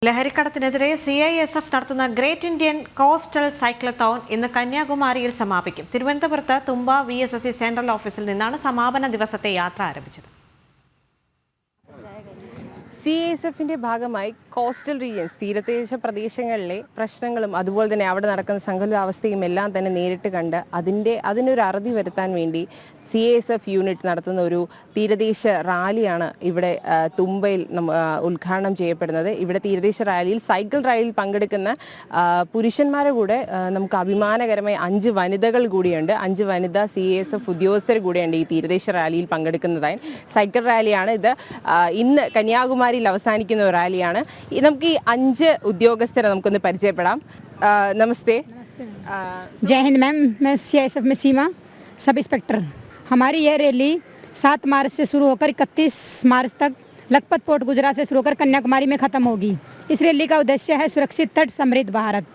ലഹരിക്കടത്തിനെതിരെ CISF നടത്തുന്ന great Indian coastal cyclothon ഇന്ന് കന്യാകുമാരിയിൽ സമാപിക്കും. തിരുവനന്തപുരത്ത് തുമ്പ VSSC സെൻട്രൽ ഓഫീസിൽ നിന്നാണ് സമാപന ദിവസത്തെ യാത്ര ആരംഭിച്ചത്. CISFന്റെ ഭാഗമായി കോസ്റ്റൽ റീജിയൻസ് തീരദേശ പ്രദേശങ്ങളിലെ പ്രശ്നങ്ങളും അതുപോലെ തന്നെ അവിടെ നടക്കുന്ന സങ്കലാവസ്ഥയും എല്ലാം തന്നെ നേരിട്ട് കണ്ട് അതിനൊരു അറുതി വരുത്താൻ വേണ്ടി CISF യൂണിറ്റ് നടത്തുന്ന ഒരു തീരദേശ റാലിയാണ് ഇവിടെ തുമ്പയിൽ ഉദ്ഘാടനം ചെയ്യപ്പെടുന്നത്. ഇവിടെ തീരദേശ റാലിയിൽ സൈക്കിൾ റാലിയിൽ പങ്കെടുക്കുന്ന പുരുഷന്മാരെ കൂടെ നമുക്ക് അഭിമാനകരമായി 5 വനിതകൾ കൂടിയുണ്ട്. 5 വനിതാ CISF ഉദ്യോഗസ്ഥർ കൂടിയുണ്ട് ഈ തീരദേശ റാലിയിൽ പങ്കെടുക്കുന്നതായി. സൈക്കിൾ റാലിയാണ് ഇത്. ഇന്ന് കന്യാകുമാരിയിൽ അവസാനിക്കുന്ന ഒരു റാലിയാണ്. നമുക്ക് ഈ 5 ഉദ്യോഗസ്ഥരെ നമുക്കൊന്ന് പരിചയപ്പെടാം. നമസ്തേ. जय हिंद मैम, मैं CISF में सीमा सब इंस्पेक्टर। हमारी यह रैली 7 मार्च से शुरू होकर 31 मार्च तक लखपत पोर्ट गुजरात से शुरू होकर कन्याकुमारी में ख़त्म होगी। इस रैली का उद्देश्य है सुरक्षित तट समृद्ध भारत।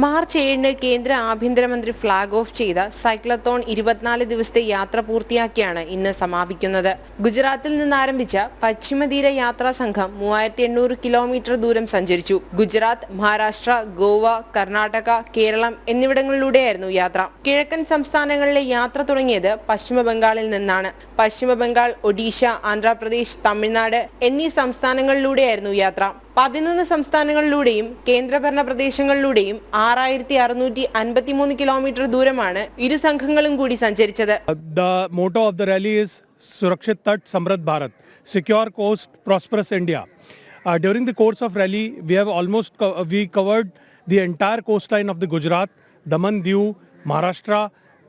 മാർച്ച് 7 കേന്ദ്ര ആഭ്യന്തരമന്ത്രി ഫ്ലാഗ് ഓഫ് ചെയ്ത സൈക്ലത്തോൺ 24 ദിവസത്തെ യാത്ര പൂർത്തിയാക്കിയാണ് ഇന്ന് സമാപിക്കുന്നത്. ഗുജറാത്തിൽ നിന്ന് ആരംഭിച്ച പശ്ചിമതീര യാത്രാ സംഘം 3800 കിലോമീറ്റർ ദൂരം സഞ്ചരിച്ചു. ഗുജറാത്ത്, മഹാരാഷ്ട്ര, ഗോവ, കർണാടക, കേരളം എന്നിവിടങ്ങളിലൂടെയായിരുന്നു യാത്ര. കിഴക്കൻ സംസ്ഥാനങ്ങളിലെ യാത്ര തുടങ്ങിയത് പശ്ചിമ ബംഗാളിൽ നിന്നാണ്. പശ്ചിമ ബംഗാൾ, ഒഡീഷ, ആന്ധ്രാപ്രദേശ്, തമിഴ്നാട് എന്നീ സംസ്ഥാനങ്ങളിലൂടെയായിരുന്നു യാത്ര. 11 സംസ്ഥാനങ്ങളിലൂടെയും കേന്ദ്രഭരണ പ്രദേശങ്ങളിലൂടെയും 6653 കിലോമീറ്റർ ദൂരമാണ് ഇരു സംഘങ്ങളും കൂടി സഞ്ചരിച്ചത്. The motto of the rally is Surakshit Tat Samriddh Bharat, Secure Coast, Prosperous India. During the course of rally, we covered the entire coastline of the Gujarat, Daman, Diu, Maharashtra,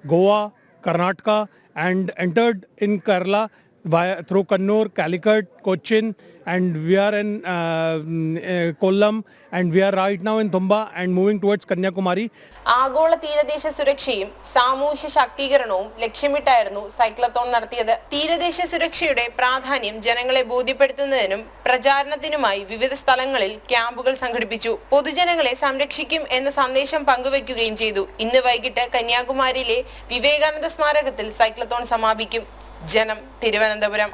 Goa, Karnataka, and entered in Kerala through Kannur, Calicut, Cochin, and we are in Kollam, and we are right now in Tumba and moving towards Kanyakumari. ആഗോള തീരദേശ സുരക്ഷയും സാമൂഹ്യ ശാക്തീകരണവും ലക്ഷ്യമിട്ടായിരുന്നു cyclothon നടത്തിയത്. തീരദേശ സുരക്ഷയുടെ പ്രാധാന്യം ജനങ്ങളെ ബോധ്യപ്പെടുത്തുന്നതിനും പ്രചാരണത്തിനുമായി വിവിധ സ്ഥലങ്ങളിൽ ക്യാമ്പുകൾ സംഘടിപ്പിച്ചു. പൊതുജനങ്ങളെ സംരക്ഷിക്കും എന്ന സന്ദേശം പങ്കുവയ്ക്കുകയും ചെയ്തു. ഇന്ന് വൈകിട്ട് കന്യാകുമാരിയിലെ വിവേകാനന്ദ സ്മാരകത്തിൽ സൈക്ലത്തോൺ സമാപിക്കും. ജനം, തിരുവനന്തപുരം.